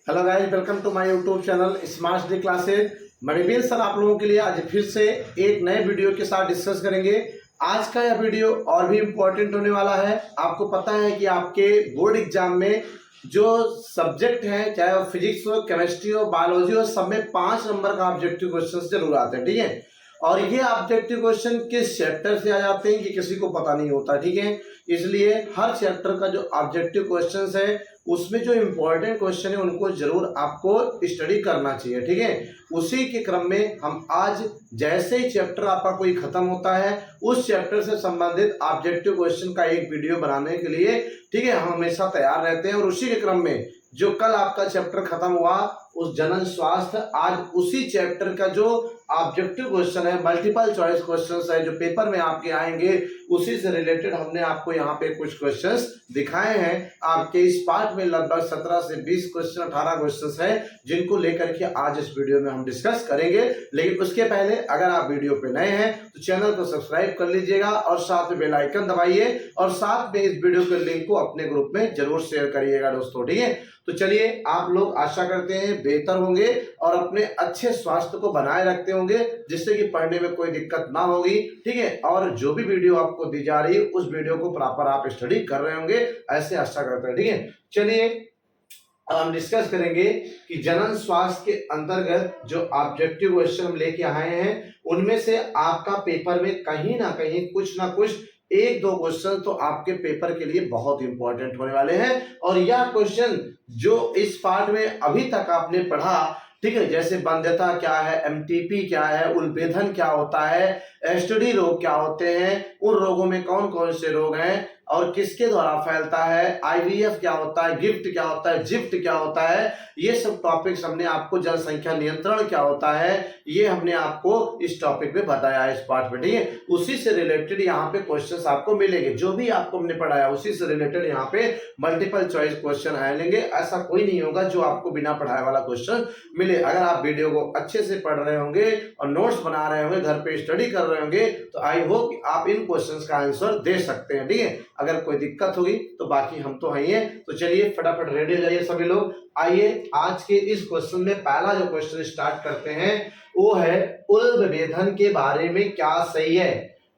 Hello guys, welcome to my YouTube channel smart study classes. Manivir sir आप लोगों के लिए आज फिर से एक नए वीडियो के साथ डिस्कस करेंगे। आज का यह वीडियो और भी इम्पोर्टेंट होने वाला है। आपको पता है कि आपके बोर्ड एग्जाम में जो सब्जेक्ट हैं, चाहे वो फिजिक्स हो, केमिस्ट्री हो, बायोलॉजी हो, सब में 5 नंबर का ऑब्जेक्टिव क्वेश्चन जरूर आते हैं। ठीक है, और ये ऑब्जेक्टिव क्वेश्चन किस चैप्टर से आ जाते हैं कि किसी को पता नहीं होता। ठीक है, इसलिए हर चैप्टर का जो ऑब्जेक्टिव क्वेश्चंस है उसमें जो इम्पोर्टेंट क्वेश्चन है उनको जरूर आपको स्टडी करना चाहिए। ठीक है, उसी के क्रम में हम आज जैसे ही चैप्टर आपका कोई खत्म होता है उस चैप्टर से संबंधित ऑब्जेक्टिव क्वेश्चन का एक वीडियो बनाने के लिए, ठीक है, हम हमेशा तैयार रहते हैं। और उसी के क्रम में जो कल आपका चैप्टर खत्म हुआ उस जनन स्वास्थ्य, आज उसी चैप्टर का जो ऑब्जेक्टिव क्वेश्चन है, मल्टीपल चॉइस क्वेश्चंस है जो पेपर में आपके आएंगे, उसी से रिलेटेड हमने आपको यहाँ पे कुछ क्वेश्चंस दिखाए हैं। आपके इस पार्ट में लगभग 17 से 20 क्वेश्चन, 18 क्वेश्चंस हैं जिनको लेकर के आज इस वीडियो में हम डिस्कस करेंगे। लेकिन उसके पहले अगर आप वीडियो पे नए हैं तो चैनल को सब्सक्राइब कर लीजिएगा और साथ में बेल आइकन दबाइए और साथ में इस वीडियो के लिंक को अपने ग्रुप में जरूर शेयर करिएगा दोस्तों। ठीक है, तो चलिए, आप लोग आशा करते हैं बेहतर होंगे और अपने अच्छे स्वास्थ्य को बनाए रखते होंगे जिससे कि पढ़ने में कोई दिक्कत ना होगी। ठीक है, और जो भी वीडियो आपको दी जा रही है उस वीडियो को प्रॉपर आप स्टडी कर रहे होंगे, ऐसे आशा करते हैं। ठीक है, चलिए अब हम डिस्कस करेंगे कि जनन स्वास्थ्य के अंतर्गत जो ऑब्जेक्टिव क्वेश्चन हम लेके आए हैं उनमें से आपका पेपर में कहीं ना कहीं कुछ ना कुछ एक दो क्वेश्चन तो आपके पेपर के लिए बहुत इंपॉर्टेंट होने वाले हैं। और यह क्वेश्चन जो इस पार्ट में अभी तक आपने पढ़ा, ठीक है, जैसे वंध्यता क्या है, एमटीपी क्या है, उल्बेधन क्या होता है, एसटीडी रोग क्या होते हैं, उन रोगों में कौन कौन से रोग हैं और किसके द्वारा फैलता है, आईवीएफ क्या होता है, गिफ्ट क्या होता है, जिफ्ट क्या होता है, ये सब टॉपिक्स हमने आपको, जनसंख्या नियंत्रण क्या होता है ये हमने आपको इस टॉपिक में बताया है इस पार्ट में। ठीक है, उसी से रिलेटेड यहाँ पे क्वेश्चंस आपको मिलेंगे, जो भी आपको हमने पढ़ाया उसी से रिलेटेड यहाँ पे मल्टीपल चॉइस क्वेश्चन आएंगे। ऐसा कोई नहीं होगा जो आपको बिना पढ़ाए वाला क्वेश्चन मिले। अगर आप वीडियो को अच्छे से पढ़ रहे होंगे और नोट्स बना रहे होंगे, घर पे स्टडी कर रहे होंगे, तो आई होप आप इन क्वेश्चंस का आंसर दे सकते हैं। ठीक है, अगर कोई दिक्कत होगी तो बाकी हम तो हैं। तो चलिए फटाफट रेडी हो जाइए सभी लोग। आइए आज के इस क्वेश्चन में पहला जो क्वेश्चन स्टार्ट करते हैं वो है उल्बेधन के बारे में क्या सही है।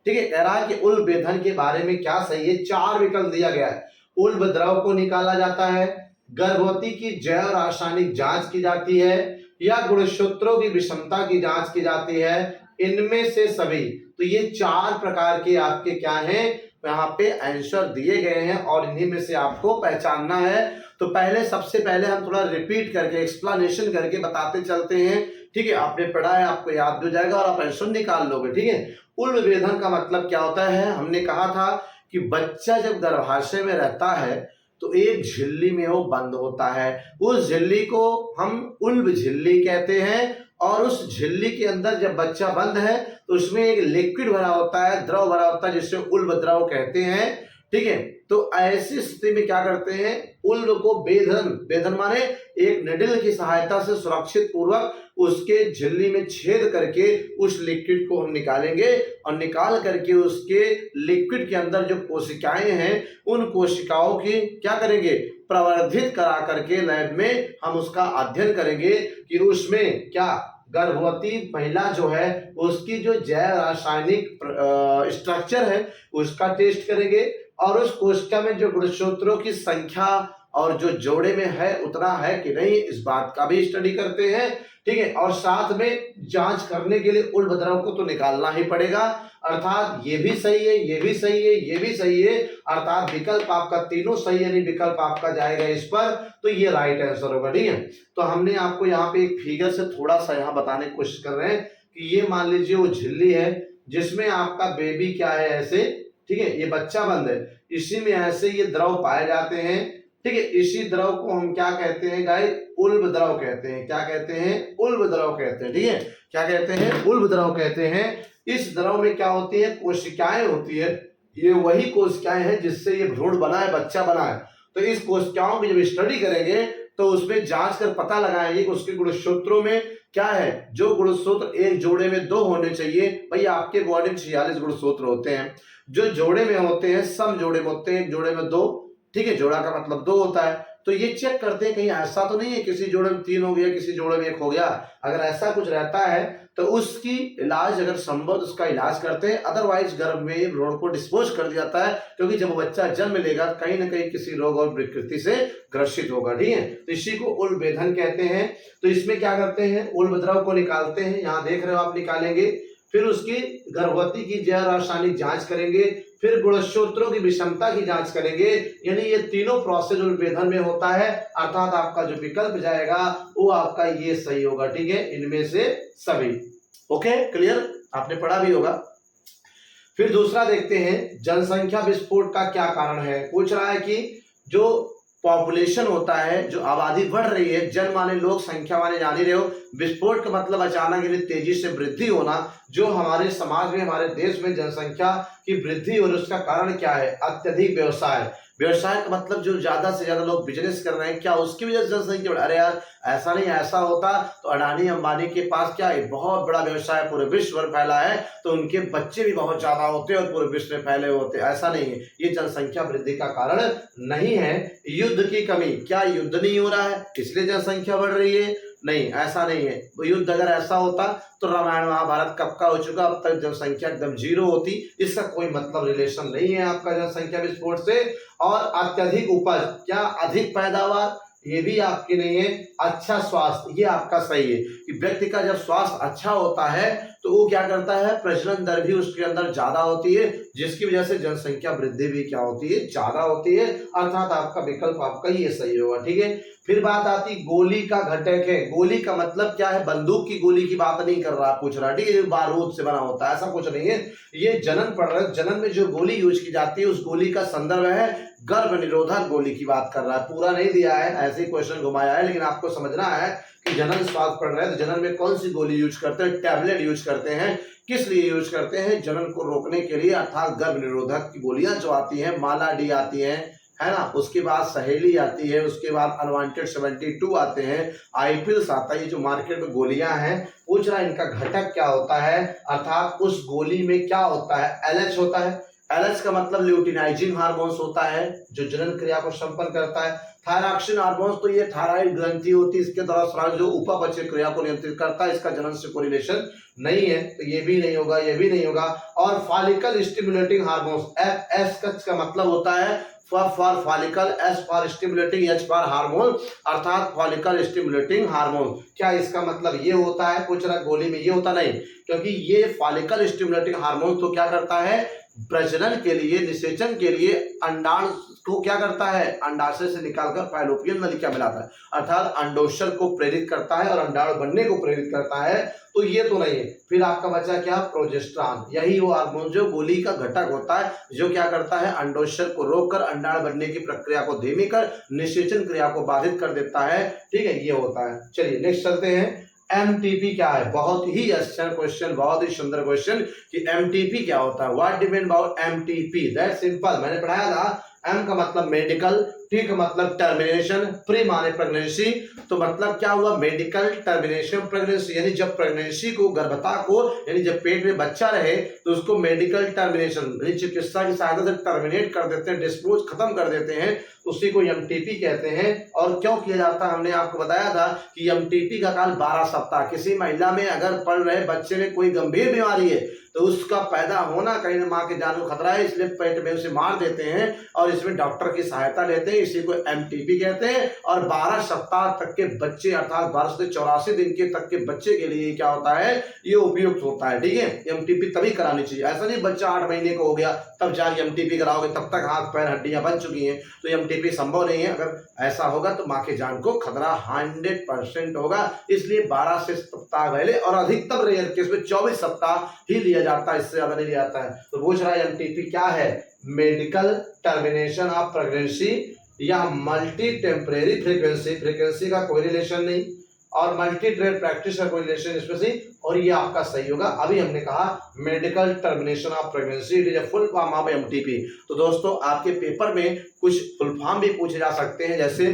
ठीक है, कह रहा है कि उल्बेधन के बारे में क्या सही है। 4 विकल्प दिया गया है। उल्ब द्रव को निकाला जाता है, गर्भवती की जैव रासायनिक जांच की जाती है, या गुणसूत्रों की विषमता की जांच की जाती है, इनमें से सभी। तो ये 4 प्रकार के आपके क्या हैं, यहाँ पे आंसर दिए गए हैं और इन्हीं में से आपको पहचानना है। तो पहले, सबसे पहले हम थोड़ा रिपीट करके, एक्सप्लेनेशन करके बताते चलते हैं। ठीक है, आपने पढ़ा है, आपको याद हो जाएगा और आप आंसर निकाल लोगे। ठीक है, उल्बेधन का मतलब क्या होता है, हमने कहा था कि बच्चा जब गर्भाशय में रहता है तो एक झिल्ली में वो बंद होता है। उस झिल्ली को हम उल्ब झिल्ली कहते हैं और उस झिल्ली के अंदर जब बच्चा बंद है तो उसमें एक लिक्विड भरा होता है, द्रव भरा होता है जिससे उल्ब द्रव कहते हैं। ठीक है, तो ऐसी स्थिति में क्या करते हैं, उल्ब को बेधन माने एक निडल की सहायता से सुरक्षित पूर्वक उसके झिल्ली में छेद करके उस लिक्विड को हम निकालेंगे और निकाल करके उसके लिक्विड के अंदर जो कोशिकाएं हैं उन कोशिकाओं की क्या करेंगे, प्रवर्धित करा करके लैब में हम उसका अध्ययन करेंगे कि उसमें क्या गर्भवती महिला जो है उसकी जो जैव रासायनिक स्ट्रक्चर है उसका टेस्ट करेंगे और उस कोशिका में जो गुणसूत्रों की संख्या और जो जोड़े में है उतना है कि नहीं, इस बात का भी स्टडी करते हैं। ठीक है, और साथ में जांच करने के लिए उल्ब द्रव को तो निकालना ही पड़ेगा, अर्थात ये भी सही है, ये भी सही है, ये भी सही है, अर्थात विकल्प आपका तीनों सही है, नहीं विकल्प आपका जाएगा इस पर, तो ये राइट आंसर होगा। ठीक है, तो हमने आपको यहाँ पे एक फिगर से थोड़ा सा यहाँ बताने की कोशिश कर रहे हैं कि ये मान लीजिए वो झिल्ली है जिसमें आपका बेबी क्या है ऐसे, ठीक है, ये बच्चा बंद है, इसी में ऐसे ये द्रव पाए जाते हैं। ठीक है, इसी द्रव को हम क्या कहते हैं गाइस, उल्ब द्रव कहते हैं। क्या कहते हैं, उल्ब द्रव कहते हैं। ठीक है, क्या कहते हैं, उल्ब द्रव कहते हैं। इस द्रव में क्या होती है, कोशिकाएं होती है, ये वही कोशिकाएं हैं जिससे ये भ्रूण बना है, बच्चा बना है। तो इस कोशिकाओं की जब स्टडी करेंगे तो उसमें जांच कर पता लगाएंगे कि उसके गुणसूत्रों में क्या है। जो गुणसूत्र एक जोड़े में 2 होने चाहिए, भाई आपके बॉडी में 46 गुणसूत्र होते हैं, जो जोड़े में होते हैं, सम जोड़े में होते हैं, एक जोड़े में 2, ठीक है, जोड़ा का मतलब 2 होता है, तो ये चेक करते हैं कहीं ऐसा तो नहीं है किसी जोड़े में 3 हो गया, किसी जोड़े में 1 हो गया। अगर ऐसा कुछ रहता है तो उसकी इलाज अगर संभव उसका इलाज करते हैं, अदरवाइज गर्भ में भ्रूण को डिस्पोज कर दिया जाता है, क्योंकि जब बच्चा जन्म लेगा कहीं ना कहीं किसी रोग और विकृति से ग्रसित होगा। ठीक है, तो इसी को उलभेदन कहते हैं। तो इसमें क्या करते हैं, उलभद्रव को निकालते हैं, यहाँ देख रहे हो आप निकालेंगे, फिर उसकी गर्भवती की जैव रासायनिक जांच करेंगे, फिर गुणसूत्रों की विषमता की जांच करेंगे। यानी ये तीनों प्रोसेस उलभेदन में होता है, अर्थात आपका जो विकल्प जाएगा वो आपका ये सही होगा। ठीक है, इनमें से सभी। ओके, क्लियर, आपने पढ़ा भी होगा। फिर दूसरा देखते हैं, जनसंख्या विस्फोट का क्या कारण है। पूछ रहा है कि जो पॉपुलेशन होता है, जो आबादी बढ़ रही है, जन माने लोग, संख्या माने जान ही रहे हो, विस्फोट का मतलब अचानक यानी तेजी से वृद्धि होना। जो हमारे समाज में, हमारे देश में जनसंख्या की वृद्धि हो रही है, उसका कारण क्या है, अत्यधिक व्यवसाय। व्यवसाय का मतलब जो ज्यादा से ज्यादा लोग बिजनेस कर रहे हैं, क्या उसकी वजह से जनसंख्या बढ़। अरे यार ऐसा नहीं, ऐसा होता तो अडानी अंबानी के पास क्या है, बहुत बड़ा व्यवसाय पूरे विश्व में फैला है, तो उनके बच्चे भी बहुत ज्यादा होते हैं और पूरे विश्व में फैले होते हैं। ऐसा नहीं है, ये जनसंख्या वृद्धि का कारण नहीं है। युद्ध की कमी, क्या युद्ध नहीं हो रहा है इसलिए जनसंख्या बढ़ रही है, नहीं ऐसा नहीं है। युद्ध अगर ऐसा होता तो रामायण महाभारत कब का हो चुका, अब तक जनसंख्या एकदम 0 होती। इसका कोई मतलब रिलेशन नहीं है आपका जनसंख्या विस्फोट से। और अत्यधिक उपज, क्या अधिक पैदावार, ये भी आपकी नहीं है। अच्छा स्वास्थ्य, ये आपका सही है कि व्यक्ति का जब स्वास्थ्य अच्छा होता है तो वो क्या करता है, प्रजनन दर भी उसके अंदर ज्यादा होती है, जिसकी वजह से जनसंख्या वृद्धि भी क्या होती है, ज्यादा होती है। अर्थात आपका विकल्प आपका ये सही होगा। ठीक है, फिर बात आती गोली का घटक है। गोली का मतलब क्या है, बंदूक की गोली की बात नहीं कर रहा, पूछ रहा। ठीक है, बारूद से बना होता है, ऐसा कुछ नहीं है। ये जनन पढ़ रहे, जनन में जो गोली यूज की जाती है उस गोली का संदर्भ है गर्भ निरोधक गोली की बात कर रहा है। पूरा नहीं दिया है, ऐसे ही क्वेश्चन घुमाया है, लेकिन आपको समझना है कि जनन स्वास्थ्य पढ़ रहे हैं तो जनन में कौन सी गोली यूज करते हैं, टैबलेट यूज करते हैं। किस लिए यूज करते हैं, जनन को रोकने के लिए, अर्थात गर्भ निरोधक की गोलियां जो आती हैं, माला डी आती है ना, उसके बाद सहेली आती है, उसके बाद अनवांटेड 72 आते हैं, आईपिल्स आता है, ये जो मार्केट में गोलियां हैं। पूछ रहा है इनका घटक क्या होता है, अर्थात उस गोली में क्या होता है, एलएच होता है। एलएच का मतलब ल्यूटिनाइजिंग हार्मोन्स होता है जो जनन क्रिया को संपन्न करता है। थायरॉक्सिन हार्मोन्स, तो ये थायराइड ग्रंथि होती है, इसके द्वारा स्राव जो उपापचय क्रिया को नियंत्रित करता है, इसका जनन से कोई रिलेशन नहीं है, तो ये भी नहीं होगा, ये भी नहीं होगा। और follicle stimulating hormones, F S का मतलब होता है for follicle, S for stimulating, H for hormone, अर्थात फॉलिकल स्टिमुलेटिंग हार्मोन। क्या इसका मतलब ये होता है, कुछ ना गोली में ये होता नहीं, क्योंकि ये फॉलिकल स्टिमुलेटिंग हार्मोन तो क्या करता है, प्रजनन के लिए, निषेचन के लिए अंडाणु को क्या करता है, अंडाशय से निकालकर फैलोपियन नलिका मिलाता है, अर्थात अंडोत्सर्ग को प्रेरित करता है और अंडाणु बनने को प्रेरित करता है। तो ये तो नहीं है। फिर आपका बचा क्या, प्रोजेस्टेरॉन, यही वो हार्मोन जो गोली का घटक होता है, जो क्या करता है, अंडोत्सर्ग को रोककर अंडाणु बनने की प्रक्रिया को धीमी कर निषेचन क्रिया को बाधित कर देता है। ठीक है, ये होता है। चलिए नेक्स्ट चलते हैं, एमटीपी क्या है। बहुत ही अच्छा क्वेश्चन, बहुत ही सुंदर क्वेश्चन कि एमटीपी क्या होता है। What do mean about MTP, that simple, मैंने पढ़ाया था। एम का मतलब मेडिकल, टी का मतलब टर्मिनेशन, प्री माने प्रेगनेंसी, तो मतलब क्या हुआ, मेडिकल टर्मिनेशन प्रेगनेंसी, यानी जब प्रेगनेंसी को, गर्भता को, यानी जब पेट में बच्चा रहे तो उसको मेडिकल टर्मिनेशन, चिकित्सा की सहायता से टर्मिनेट कर देते हैं, डिस्पोज खत्म कर देते हैं, उसी को एमटीपी कहते हैं। और क्यों किया जाता है, हमने आपको बताया था कि एमटीपी का काल 12 सप्ताह। किसी महिला में अगर पल रहे बच्चे में कोई गंभीर बीमारी है तो उसका पैदा होना कहीं माँ के जान को खतरा है, इसलिए पेट में उसे मार देते हैं और इसमें डॉक्टर की सहायता लेते हैं, इसी को एमटीपी कहते हैं। और 12 सप्ताह तक के बच्चे, अर्थात 12 से 84 दिन के तक के बच्चे के लिए क्या होता है, ये उपयुक्त होता है। ठीक है, एमटीपी तभी करानी चाहिए, ऐसा नहीं बच्चा 8 महीने को हो गया तब जाके एमटीपी कराओगे, तब तक हाथ पैर हड्डियां बन चुकी हैं, तो एमटीपी संभव नहीं है। अगर ऐसा होगा तो माँ के जान को खतरा 100% होगा, इसलिए 12 से सप्ताह पहले, और अधिकतम रेयर केस में 24 सप्ताह ही लिया जाता है, इससे ज्यादा नहीं लिया जाता है। तो पूछ रहा है एमटीपी क्या है, मेडिकल टर्मिनेशन ऑफ प्रेगनेंसी या मल्टी टेम्परेरी फ्रीक्वेंसी, फ्रीक्वेंसी का कोई रिलेशन नहीं, और मल्टी ट्रेड प्रैक्टिस का कोई रिलेशन इसमें से, और ये आपका सही होगा। अभी हमने कहा medical termination of pregnancy, it is a full form of MTP. तो दोस्तों आपके पेपर में कुछ फुल फॉर्म भी पूछे जा सकते हैं, जैसे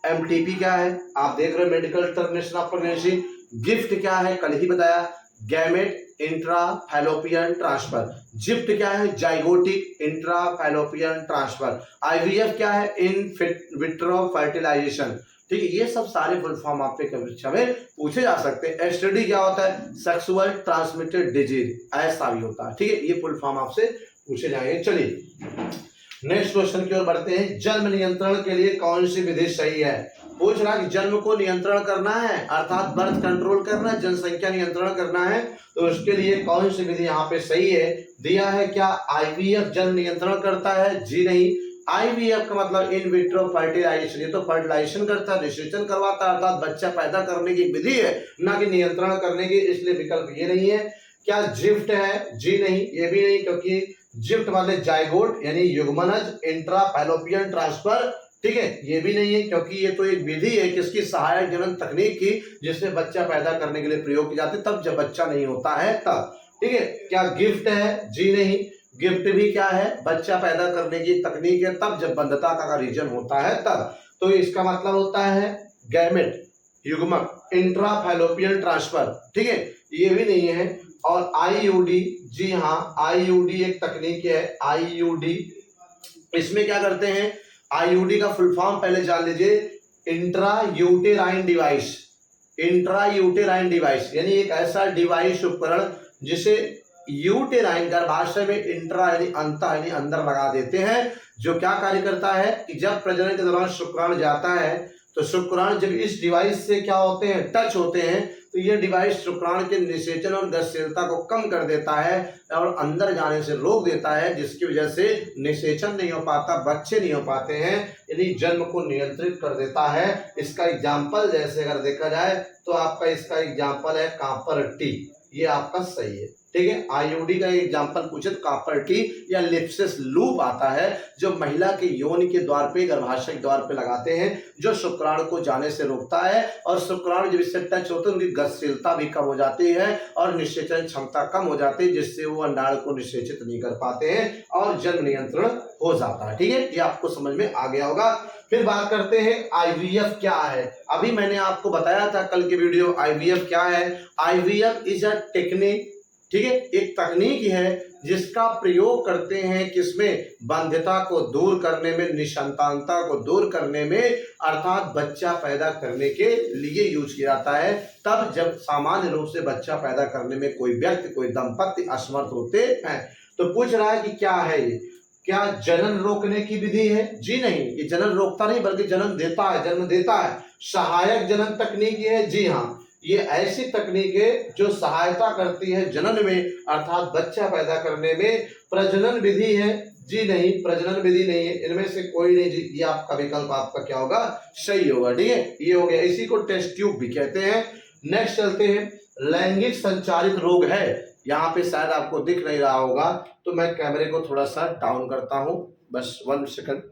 एमटीपी क्या है, आप देख रहे हो, medical termination of pregnancy. GIFT क्या है, कल ही बताया। Gamete intra fallopian transfer. ZIFT क्या है? Zygotic intra fallopian transfer. IVF क्या है? In vitro fertilisation. ठीक है, ये सब सारे फुल फॉर्म आपके परीक्षा में पूछे जा सकते हैं। एसटीडी क्या होता है? सेक्सुअल ट्रांसमिटेड डिजीज, ऐसा भी होता है। ठीक है, ये फुल फॉर्म आपसे पूछे जाएंगे। चलिए नेक्स्ट क्वेश्चन की ओर बढ़ते हैं। जन्म नियंत्रण के लिए कौन सी विधि सही है? पूछ रहा है कि जन्म को नियंत्रण करना है, अर्थात बर्थ कंट्रोल करना है, जनसंख्या नियंत्रण करना है, तो उसके लिए कौन सी विधि यहाँ पे सही है? दिया है क्या आईवीएफ जन्म नियंत्रण करता है? जी नहीं। आईवीएफ का मतलब इन विट्रो फर्टिलाइजेशन, ये तो फर्टिलाइजेशन करता है, निषेचन करवाता है, अर्थात बच्चा पैदा करने की विधि है, ना कि नियंत्रण करने की, इसलिए विकल्प ये नहीं है। क्या जिफ्ट है? जी नहीं, ये भी नहीं, क्योंकि जिफ्ट मतलब जाइगोट यानी युग्मनज इंट्रा फैलोपियन ट्रांसफर। ठीक है, ये भी नहीं है, क्योंकि ये तो एक विधि है किसकी? सहायक जनन तकनीक की, जिससे बच्चा पैदा करने के लिए प्रयोग की जाती है, तब जब बच्चा नहीं होता है तब। ठीक है, क्या गिफ्ट है? जी नहीं। गिफ्ट भी क्या है? बच्चा पैदा करने की तकनीक है, तब जब बंधता का रीजन होता है तब। तो इसका मतलब होता है गैमेट युग्मक इंट्रा फैलोपियन ट्रांसफर। ठीक है, ये भी नहीं है। और आईयूडी, जी हाँ, आईयूडी एक तकनीक है, आईयूडी। इसमें क्या करते हैं? आईयूडी का फुल फॉर्म पहले जान लीजिए, intra uterine device. Intra uterine device यानी एक ऐसा डिवाइस उपकरण जिसे यूटेराइन गर्भाशय में इंट्रा यानी अंतर यानी अंदर लगा देते हैं, जो क्या कार्य करता है कि जब प्रजनन के दौरान शुक्राणु जाता है तो शुक्राणु जब इस डिवाइस से क्या होते हैं? टच होते हैं, तो ये डिवाइस शुक्राणु के निषेचन और गतिशीलता को कम कर देता है और अंदर जाने से रोक देता है, जिसकी वजह से निषेचन नहीं हो पाता, बच्चे नहीं हो पाते हैं, यानी जन्म को नियंत्रित कर देता है। इसका एग्जाम्पल जैसे अगर देखा जाए तो आपका इसका एग्जाम्पल है कॉपर टी, ये आपका सही है। ठीक है, आईयूडी का एग्जांपल पूछे तो कॉपर टी या लिप्सिस लूप आता है, जो महिला के योनि के द्वार पे, गर्भाशय के द्वार पे लगाते हैं, जो शुक्राणु को जाने से रोकता है, और शुक्राणु जब इससे टच होते हैं उनकी गतिशीलता भी कम हो जाती है और निषेचन क्षमता कम हो जाती है, जिससे वो अंडाणु को निषेचित नहीं कर पाते हैं और जन्म नियंत्रण हो जाता है। ठीक है, ये आपको समझ में आ गया होगा। फिर बात करते हैं आईवीएफ क्या है। अभी मैंने आपको बताया था कल की वीडियो, आईवीएफ क्या है? IVF is a technique. ठीक है, एक तकनीक है जिसका प्रयोग करते हैं किसमें? बाध्यता को दूर करने में, निसंतानता को दूर करने में, अर्थात बच्चा पैदा करने के लिए यूज किया जाता है, तब जब सामान्य रूप से बच्चा पैदा करने में कोई व्यक्ति, कोई दंपति असमर्थ होते हैं। तो पूछ रहा है कि क्या है ये? क्या जन्म रोकने की विधि है? जी नहीं, ये जन्म रोकता नहीं बल्कि जन्म देता है, जन्म देता है। सहायक जनन तकनीक ये है? जी हाँ, ये ऐसी तकनीक है जो सहायता करती है जनन में, अर्थात बच्चा पैदा करने में। प्रजनन विधि है? जी नहीं, प्रजनन विधि नहीं है, इनमें से कोई नहीं जी, ये आपका विकल्प आपका क्या होगा? सही होगा। ठीक है, ये हो गया, इसी को टेस्ट ट्यूब भी कहते हैं। नेक्स्ट चलते हैं, लैंगिक संचारित रोग है। यहाँ पे शायद आपको दिख नहीं रहा होगा, तो मैं कैमरे को थोड़ा सा डाउन करता हूं, बस 1 सेकंड।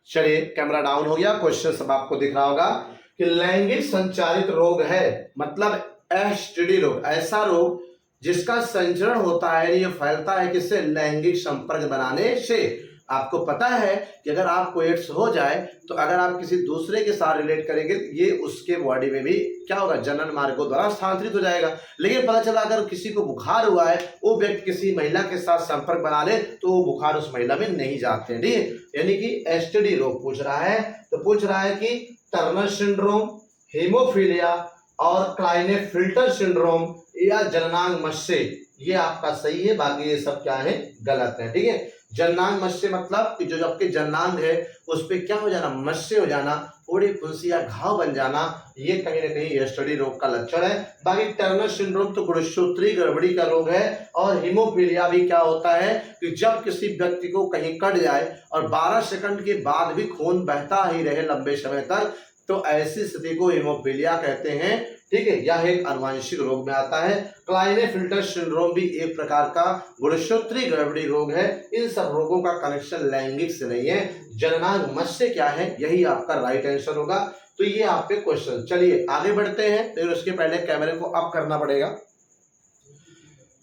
चलिए, कैमरा डाउन हो गया, क्वेश्चन सब आपको दिख रहा होगा कि लैंगिक संचारित रोग है मतलब एसटीडी रोग, ऐसा रोग जिसका संचरण होता है, ये फैलता है किससे? लैंगिक संपर्क बनाने से। आपको पता है कि अगर आपको एड्स हो जाए तो अगर आप किसी दूसरे के साथ रिलेट करेंगे ये उसके बॉडी में भी क्या होगा? जनन मार्गों द्वारा स्थानांतरित हो जाएगा। लेकिन पता चला अगर किसी को बुखार हुआ है, वो व्यक्ति किसी महिला के साथ संपर्क बना ले तो वो बुखार उस महिला में नहीं जाते हैं। ठीक है, यानी कि एसटीडी रोग पूछ रहा है, तो पूछ रहा है कि टर्नर सिंड्रोम, हेमोफीलिया और क्लाइनेफिल्टर सिंड्रोम या जननांग मत्स्य, ये आपका सही है, बाकी ये सब क्या है? गलत है। ठीक है, जननांग मत्स्य मतलब कि जो आपके जननांग है उस पर क्या हो जाना? मत्स्य हो जाना, थोड़ी फुंसी या घाव बन जाना, ये कहीं ना कहीं एसटीडी रोग का लक्षण है। बाकी टर्नर सिंड्रोम तो गुणसूत्री गड़बड़ी का रोग है, और हीमोफीलिया भी क्या होता है कि जब किसी व्यक्ति को कहीं कट जाए और 12 सेकंड के बाद भी खून बहता ही रहे लंबे समय तक, तो ऐसी स्थिति को हीमोफीलिया कहते हैं। ठीक है, यह एक आनुवंशिक रोग में आता है। क्लाइनेफिल्टर सिंड्रोम भी एक प्रकार का गुणसूत्री गड़बड़ी रोग है। इन सब रोगों का कनेक्शन लैंगिक से नहीं है। जननांग मत्स्य क्या है? यही आपका राइट आंसर होगा। तो ये आपके क्वेश्चन। चलिए आगे बढ़ते हैं, फिर उसके पहले कैमरे को अप करना पड़ेगा।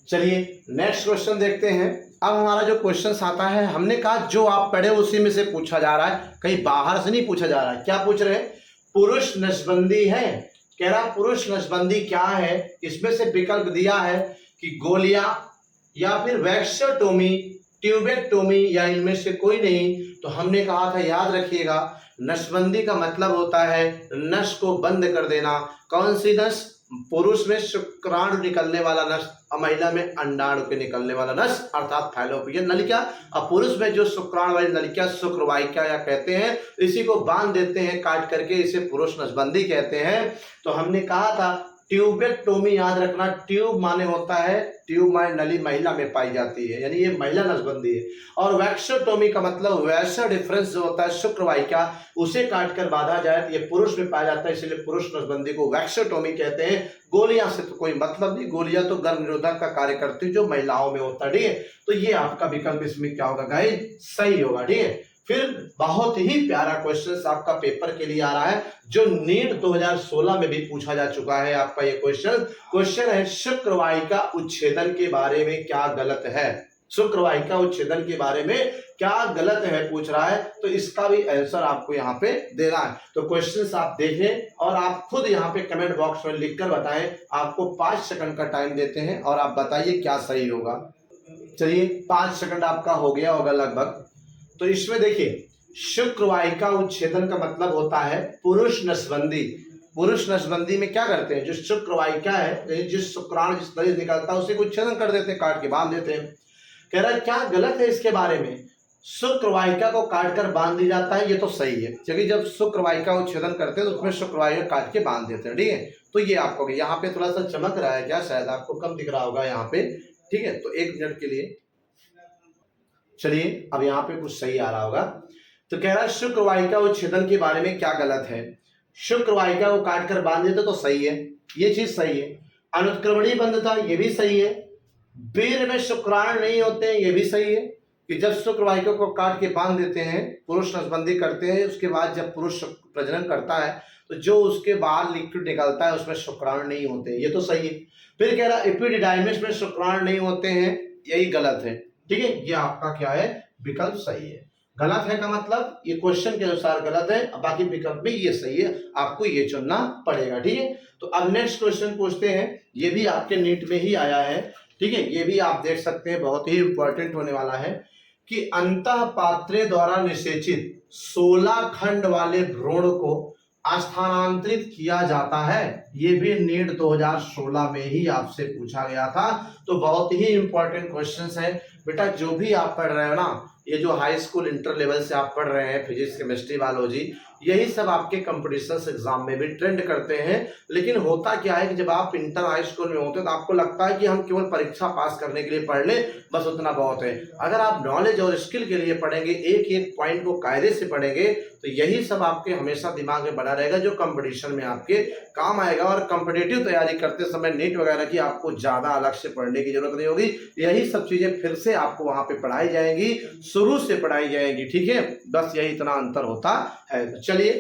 चलिए नेक्स्ट क्वेश्चन देखते हैं। अब हमारा जो क्वेश्चन आता है, हमने कहा जो आप पढ़े उसी में से पूछा जा रहा है, कहीं बाहर से नहीं पूछा जा रहा है। क्या पूछ रहे हैं? पुरुष नसबंदी है कह रहा पुरुष नसबंदी क्या है, इसमें से विकल्प दिया है कि गोलियां या फिर वैक्सोटोमी, ट्यूबेक्टोमी या इनमें से कोई नहीं। तो हमने कहा था याद रखिएगा, नसबंदी का मतलब होता है नस को बंद कर देना। कौन सी नस? पुरुष में शुक्राणु निकलने वाला नस और महिला में अंडाणु के निकलने वाला नस अर्थात फैलोपियन नलिका। और पुरुष में जो शुक्राणु वाली नलिका शुक्रवाहिका या कहते हैं, इसी को बांध देते हैं काट करके, इसे पुरुष नसबंदी कहते हैं। तो हमने कहा था ट्यूबेक्टोमी याद रखना, ट्यूब माने होता है ट्यूब माने नली महिला में पाई जाती है, यानी ये महिला नसबंदी है। और वैक्सोटोमी का मतलब वैसा डिफरेंस जो होता है शुक्रवाहिका, उसे काट कर बांधा जाए तो ये पुरुष में पाया जाता है, इसलिए पुरुष नसबंदी को वैक्सोटोमी कहते हैं। गोलियां से तो कोई मतलब नहीं, गोलियां तो गर्भ निरोधक का कार्य करती है जो महिलाओं में होता है, ठीक है। तो ये आपका विकल्प इसमें क्या होगा गाइस? सही होगा, ठीक है। फिर बहुत ही प्यारा क्वेश्चन आपका पेपर के लिए आ रहा है, जो नीट 2016 में भी पूछा जा चुका है। आपका ये क्वेश्चन है शुक्रवाहिका उच्छेदन के बारे में क्या गलत है? शुक्रवाहिका उच्छेदन के बारे में क्या गलत है पूछ रहा है, तो इसका भी आंसर आपको यहाँ पे देना है। तो क्वेश्चंस आप देखें और आप खुद यहाँ पे कमेंट बॉक्स में लिखकर बताएं। आपको 5 सेकंड का टाइम देते हैं और आप बताइए क्या सही होगा। चलिए 5 सेकंड आपका हो गया होगा लगभग। तो इसमें देखिए, शुक्रवाहिका उच्छेदन का मतलब होता है पुरुष नसबंदी। पुरुष नसबंदी में क्या करते हैं, जो शुक्रवाहिका है, जिस शुक्राणु जिस नली निकलता है उसे उच्छेदन कर देते हैं, काट के बांध देते हैं। कह रहा है क्या गलत है इसके बारे में? शुक्रवाहिका को काट कर बांध दी जाता है, ये तो सही है, क्योंकि जब शुक्रवाहिका उच्छेदन करते हैं तो उसमें शुक्रवाहिका काट के बांध देते हैं, ठीक है। तो ये आपको यहाँ पे थोड़ा सा चमक रहा है क्या? शायद आपको कम दिख रहा होगा यहाँ पे, ठीक है। तो 1 मिनट के लिए चलिए, अब यहाँ पे कुछ सही आ रहा होगा। तो कह रहा है शुक्रवाहिका उच्छेदन के बारे में क्या गलत है? शुक्रवाहिका को काट कर बांध देते तो सही है, ये चीज सही है। अनुत्क्रमणीय बंधता, ये भी सही है। वीर्य में शुक्राणु नहीं होते हैं, ये भी सही है, कि जब शुक्रवाहिका को काट के बांध देते हैं, पुरुष नसबंदी करते हैं, उसके बाद जब पुरुष प्रजनन करता है तो जो उसके बाहर लिक्विड निकलता है उसमें शुक्राणु नहीं होते हैं, ये तो सही है। फिर कह रहा है एपिडिडाइमिस में शुक्राणु नहीं होते हैं, यही गलत है, ठीक है। ये आपका क्या है? विकल्प सही है। गलत है का मतलब ये क्वेश्चन के अनुसार गलत है, बाकी विकल्प में ये सही है, आपको ये चुनना पड़ेगा, ठीक है। तो अब नेक्स्ट क्वेश्चन पूछते हैं, ये भी आपके नीट में ही आया है, ठीक है। ये भी आप देख सकते हैं, बहुत ही इंपॉर्टेंट होने वाला है कि अंतःपात्रे द्वारा निषेचित 16 खंड वाले भ्रूण को स्थानांतरित किया जाता है। ये भी नीट 2016 में ही आपसे पूछा गया था। तो बहुत ही इंपॉर्टेंट क्वेश्चंस है बेटा। जो भी आप पढ़ रहे हो ना, ये जो हाई स्कूल इंटर लेवल से आप पढ़ रहे हैं, फिजिक्स केमिस्ट्री बायोलॉजी, यही सब आपके कंपटीशन एग्जाम में भी ट्रेंड करते हैं। लेकिन होता क्या है कि जब आप इंटर हाई स्कूल में होते हैं तो आपको लगता है कि हम केवल परीक्षा पास करने के लिए पढ़ लें, बस उतना बहुत है। अगर आप नॉलेज और स्किल के लिए पढ़ेंगे, एक एक पॉइंट को कायदे से पढ़ेंगे, तो यही सब आपके हमेशा दिमाग में बना रहेगा, जो कंपटीशन में आपके काम आएगा। और कंपिटिटिव तैयारी करते समय नीट वगैरह की आपको ज्यादा अलग से पढ़ने की जरूरत नहीं होगी, यही सब चीजें फिर से आपको वहां पे पढ़ाई जाएंगी, शुरू से पढ़ाई जाएंगी, ठीक है। बस यही इतना अंतर होता है। तो चलिए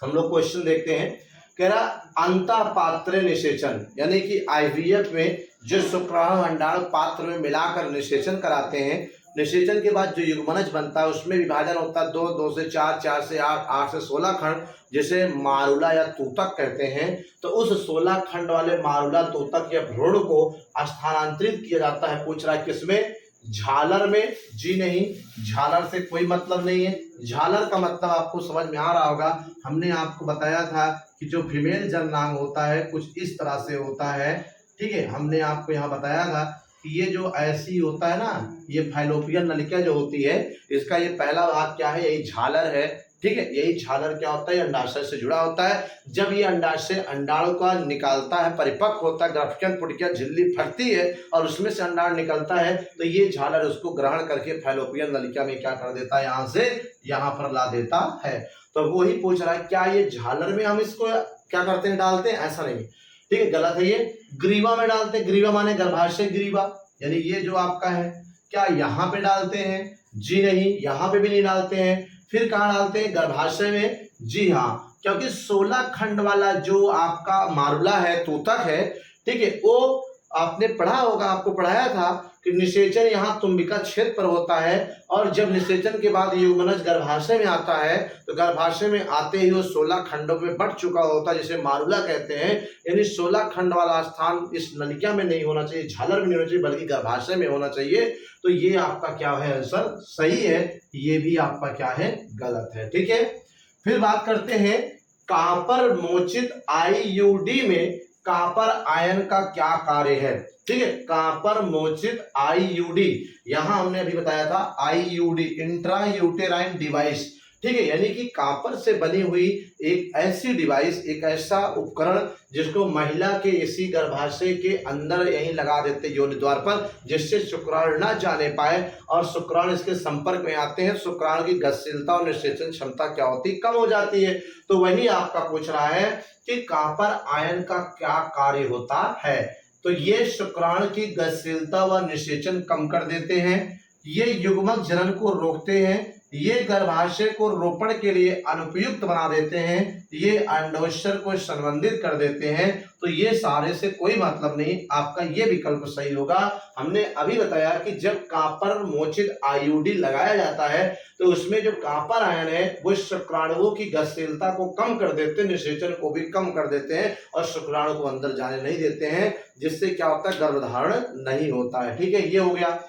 हम लोग क्वेश्चन देखते हैं। कह रहा अंतःपात्रे निषेचन, यानी कि आईवीएफ में जो शुक्राणु अंडाणु पात्र में मिलाकर निषेचन कराते हैं, निषेचन के बाद जो युग्मनज बनता है उसमें विभाजन होता है 2, 2 से 4, 4 से 8, 8 से 16 खंड, जिसे मारुला या तूतक कहते हैं। तो उस 16 खंड वाले मारुला तूतक या भ्रूण को स्थानांतरित किया जाता है। पूछ रहा है किसमें? झालर में। जी नहीं, झालर से कोई मतलब नहीं है। झालर का मतलब आपको समझ में आ रहा होगा, हमने आपको बताया था कि जो फीमेल जननांग होता है कुछ इस तरह से होता है, ठीक है। हमने आपको यहाँ बताया था कि ये जो ऐसी होता है ना, ये फैलोपियन नलिका जो होती है, इसका ये पहला भाग क्या है? यही झालर है, ठीक है। यही झालर क्या होता है? अंडाशय से जुड़ा होता है। जब ये अंडाशय अंडाणु का निकालता है, परिपक्व होता है, ग्राफ्टियन पुटिका झिल्ली फटती है और उसमें से अंडाणु निकलता है, तो ये झालर उसको ग्रहण करके फैलोपियन नलिका में क्या कर देता है? यहाँ से यहाँ पर ला देता है। तो वो ही पूछ रहा है क्या ये झालर में हम इसको क्या करते हैं? डालते हैं? ऐसा नहीं, ठीक है, गलत है। ये ग्रीवा में डालते हैं। ग्रीवा माने गर्भाशय ग्रीवा, यानी ये जो आपका है, क्या यहाँ पे डालते हैं? जी नहीं, यहाँ पे भी नहीं डालते हैं। फिर कहाँ डालते हैं? गर्भाशय में। जी हाँ, क्योंकि 16 खंड वाला जो आपका मारुला है, तूतक है, ठीक है, वो आपने पढ़ा होगा, आपको पढ़ाया था कि निषेचन यहाँ तुम्बिका क्षेत्र पर होता है, और जब निषेचन के बाद युग्मनज गर्भाशय में आता है तो गर्भाशय में आते ही वो 16 खंडों में बट चुका होता है, जिसे मारुला कहते हैं। यानी 16 खंड वाला स्थान इस नलिका में नहीं होना चाहिए, झालर में नहीं होना चाहिए, बल्कि गर्भाशय में होना चाहिए। तो ये आपका क्या है, आंसर सही है। ये भी आपका क्या है, गलत है। ठीक है, फिर बात करते हैं कॉपर मोचित आईयूडी में कॉपर आयन का क्या कार्य है। ठीक है, कॉपर मोचित आईयूडी, यहां हमने अभी बताया था आईयूडी इंट्रा यूटेराइन डिवाइस। ठीक है, यानी कि कॉपर से बनी हुई एक ऐसी डिवाइस, एक ऐसा उपकरण जिसको महिला के इसी गर्भाशय के अंदर यहीं लगा देते योनि द्वार पर, जिससे शुक्राणु ना जाने पाए और शुक्राणु इसके संपर्क में आते हैं, शुक्राणु की गतिशीलता और निषेचन क्षमता क्या होती, कम हो जाती है। तो वही आपका पूछ रहा है कि कॉपर आयन का क्या कार्य होता है। तो ये शुक्राणु की गतिशीलता व निषेचन कम कर देते हैं, ये युग्मक जनन को रोकते हैं, ये गर्भाशय को रोपण के लिए अनुपयुक्त बना देते हैं, ये अंडोत्सर्ग को संबंधित कर देते हैं। तो ये सारे से कोई मतलब नहीं, आपका ये विकल्प सही होगा। हमने अभी बताया कि जब कॉपर मोचित आईयूडी लगाया जाता है तो उसमें जो कॉपर आयन है वो शुक्राणुओं की गतिशीलता को कम कर देते हैं, निषेचन को भी कम कर देते हैं और शुक्राणु को अंदर जाने नहीं देते हैं, जिससे क्या होता है, गर्भधारण नहीं होता है। ठीक है, ये हो गया।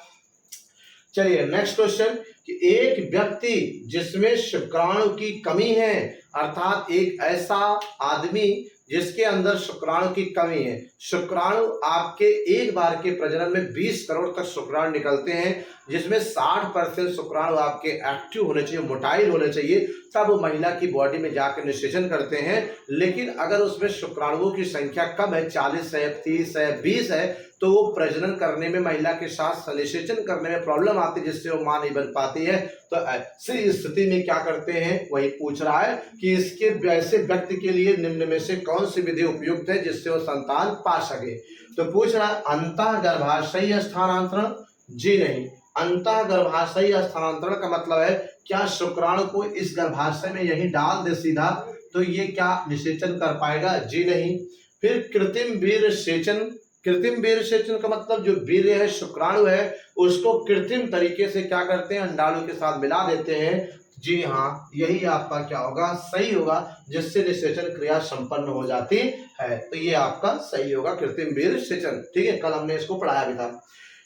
चलिए नेक्स्ट क्वेश्चन कि एक व्यक्ति जिसमें शुक्राणु की कमी है, अर्थात एक ऐसा आदमी जिसके अंदर शुक्राणु की कमी है, शुक्राणु आपके एक बार के प्रजनन में 20 करोड़ तक शुक्राणु निकलते हैं, जिसमें 60% शुक्राणु आपके एक्टिव होने चाहिए, मोटाइल होने चाहिए, तब वो महिला की बॉडी में जाकर निषेचन करते हैं। लेकिन अगर उसमें शुक्राणुओं की संख्या कम है, 40 है, 30 है, 20 है, तो वो प्रजनन करने में, महिला के साथ निषेचन करने में प्रॉब्लम आती है, जिससे वो मां नहीं बन पाती है। तो ऐसी स्थिति में क्या करते हैं, वही पूछ रहा है कि इसके ऐसे व्यक्ति के लिए निम्न में से कौन सी विधि उपयुक्त है जिससे वो संतान पा सके। तो पूछ रहा है अंतः गर्भाशयी स्थानांतरण, जी नहीं। अंतः गर्भाशयी स्थानांतरण का मतलब है क्या शुक्राणु को इस गर्भाशय में यही डाल दे सीधा, तो ये क्या निषेचन कर पाएगा, जी नहीं। फिर कृत्रिम वीर्य सेचन, कृत्रिम वीर्य सेचन का मतलब जो वीर्य है, शुक्राणु है, उसको कृत्रिम तरीके से क्या करते हैं, अंडाणु के साथ मिला देते हैं, जी हाँ, यही आपका क्या होगा, सही होगा, जिससे निषेचन क्रिया संपन्न हो जाती है। तो ये आपका सही होगा, कृत्रिम वीर्य सेचन। ठीक है, कल हमने इसको पढ़ाया भी था।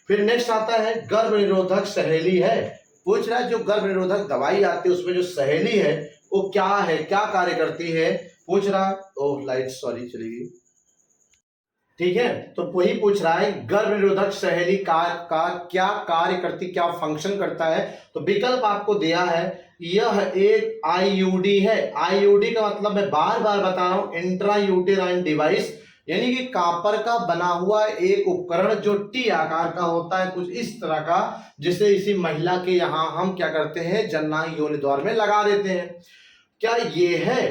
फिर नेक्स्ट आता है गर्भ निरोधक सहेली है। पूछ रहा है जो गर्भ निरोधक दवाई आती है उसमें जो सहेली है वो क्या है, क्या कार्य करती है, पूछ रहा। ओह लाइट सॉरी चली गई। ठीक है, तो वही पूछ रहा है गर्भ निरोधक सहेली का क्या कार्य करती, क्या फंक्शन करता है। तो विकल्प आपको दिया है, यह एक आईयूडी है। आईयूडी का मतलब मैं बार बार बता रहा हूं, इंट्रा यूटेराइन डिवाइस, यानी कि कॉपर का बना हुआ एक उपकरण जो टी आकार का होता है, कुछ इस तरह का, जिसे इसी महिला के यहाँ हम क्या करते हैं, जननांग योनि द्वार में लगा देते हैं। क्या ये है।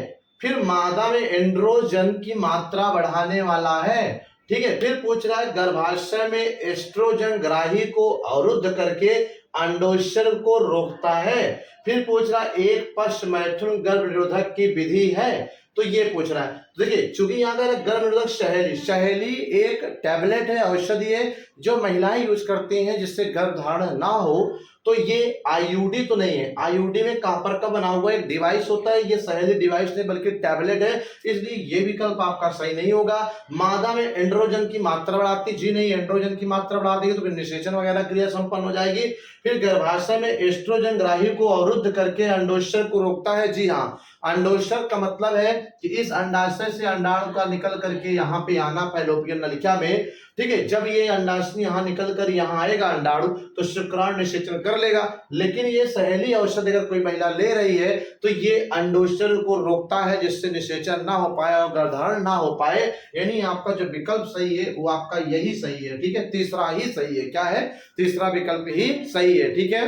फिर मादा में एंड्रोजन की मात्रा बढ़ाने वाला है। ठीक है, फिर पूछ रहा है गर्भाशय में एस्ट्रोजन ग्राही को अवरुद्ध करके अंडोत्सर्ग को रोकता है। फिर पूछ रहा है एक पश्च मैथुन गर्भ निरोधक की विधि है, तो ये पूछ रहा है। देखिए चूंकि यहाँ पर गर्भ निरोधक सहेली एक टैबलेट है, औषधि है, जो महिलाएं यूज करती हैं जिससे गर्भधारण ना हो, तो ये आईयूडी तो नहीं है। आईयूडी में कॉपर का बना हुआ एक डिवाइस होता है, ये सहेली डिवाइस नहीं बल्कि टैबलेट है, इसलिए ये विकल्प आपका सही नहीं होगा। मादा में एंड्रोजन की मात्रा बढ़ाती, जी नहीं, एंड्रोजन की मात्रा बढ़ा देगी तो फिर निषेचन वगैरह क्रिया संपन्न हो जाएगी। फिर गर्भाशय में एस्ट्रोजन ग्राही को अवरुद्ध करके अंडोत्सर्ग को रोकता है, जी हाँ। अंडोत्सर्ग का मतलब है कि इस अंडाशय से अंडाणु का निकल करके यहाँ पे आना फैलोपियन नलिका में। ठीक है, जब ये अंडाशय यहाँ निकल कर यहाँ आएगा अंडाणु, तो शुक्राणु निषेचन कर लेगा। लेकिन ये सहेली औषधि अगर कोई महिला ले रही है तो ये अंडोत्सर्ग को रोकता है, जिससे निषेचन ना हो पाए और गर्भधारण ना हो पाए। यानी आपका जो विकल्प सही है वो आपका यही सही है। ठीक है, तीसरा ही सही है। क्या है, तीसरा विकल्प ही सही है। ठीक है,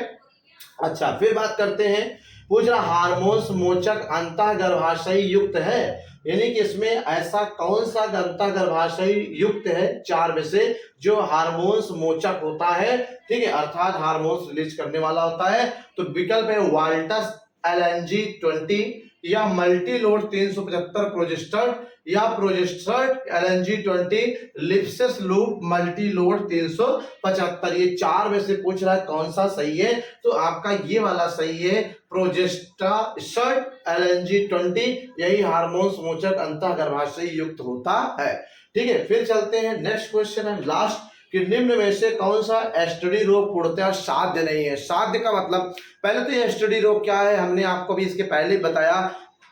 अच्छा फिर बात करते हैं। पूछ रहा हार्मोन्स मोचक अंतः गर्भाशयी युक्त है, यानी कि इसमें ऐसा कौन सा अंतः गर्भाशयी युक्त है चार में से जो हार्मोन्स मोचक होता है। ठीक है, अर्थात हार्मोन्स रिलीज करने वाला होता है। तो विकल्प है वाल्टस LNG 20, या मल्टी लोड 375 प्रोजेस्टर या प्रोजेस्टर LNG20 लिप्सिस लूप मल्टी लोड 375। ये चार में से पूछ रहा है कौन सा सही है, तो आपका ये वाला सही है, प्रोजेस्टर LNG20। यही हार्मोन मोचक अंतःगर्भाशय युक्त होता है। ठीक है, फिर चलते हैं नेक्स्ट क्वेश्चन है लास्ट, कि निम्न में से कौन सा एसटीडी रोग पूर्णतः साध्य नहीं है। साध्य का मतलब, पहले तो ये एसटीडी रोग क्या है हमने आपको भी इसके पहले बताया,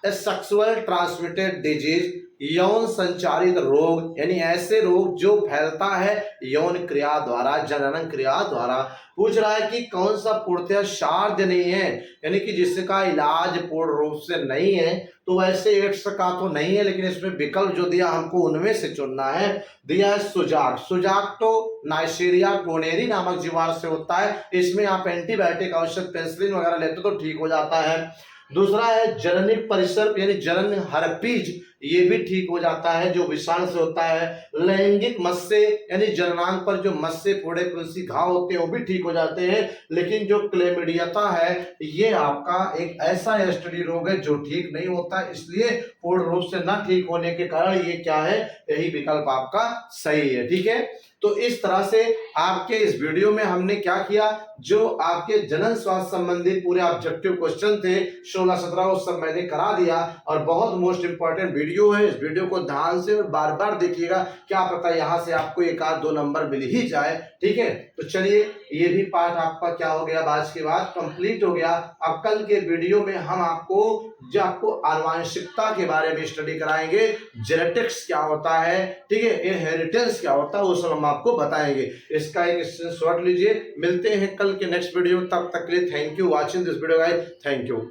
सेक्सुअल ट्रांसमिटेड डिजीज, यौन संचारित रोग, यानी ऐसे रोग जो फैलता है यौन क्रिया द्वारा, जनन क्रिया द्वारा। पूछ रहा है कि कौन सा पूर्णतः साध्य नहीं है, यानी कि जिसका इलाज पूर्ण रूप से नहीं है, तो वैसे एड्स का तो नहीं है, लेकिन इसमें विकल्प जो दिया हमको उनमें से चुनना है। दिया है सुजाक, सुजाक तो नाइसीरिया गोनेरी नामक जीवाणु से होता है, इसमें आप एंटीबायोटिक औषध पेनिसिलिन वगैरह लेते तो ठीक हो जाता है। दूसरा है जननिक परिसर्प यानी जनन हर्पीज, ये भी ठीक हो जाता है जो विषाणु से होता है। लैंगिक मस्से यानी जननांग पर जो मस्से फोड़े फुंसी घाव होते हैं वो भी ठीक हो जाते हैं, लेकिन जो क्लेमिडियता है ये आपका एक ऐसा एसटीडी रोग है जो ठीक नहीं होता, इसलिए पूर्ण रूप से न ठीक होने के कारण ये क्या है, यही विकल्प आपका सही है। ठीक है, तो इस तरह से आपके इस वीडियो में हमने क्या किया, जो आपके जनन स्वास्थ्य संबंधी पूरे ऑब्जेक्टिव क्वेश्चन थे 16-17 वो सब मैंने करा दिया, और बहुत मोस्ट इंपॉर्टेंट वीडियो है। इस वीडियो को ध्यान से और बार बार देखिएगा, क्या पता यहाँ से आपको 1-2 नंबर मिल ही जाए। ठीक है, तो चलिए ये भी पार्ट आपका क्या हो गया, आज के बाद कंप्लीट हो गया। अब कल के वीडियो में हम आपको आनुवांशिकता के बारे में स्टडी कराएंगे, जेनेटिक्स क्या होता है, ठीक है, इनहेरिटेंस क्या होता है, वो सब हम आपको बताएंगे। इसका एक स्क्रीनशॉट लीजिए। मिलते हैं कल के नेक्स्ट वीडियो में, तब तक के लिए thank you watching this video guys, thank you.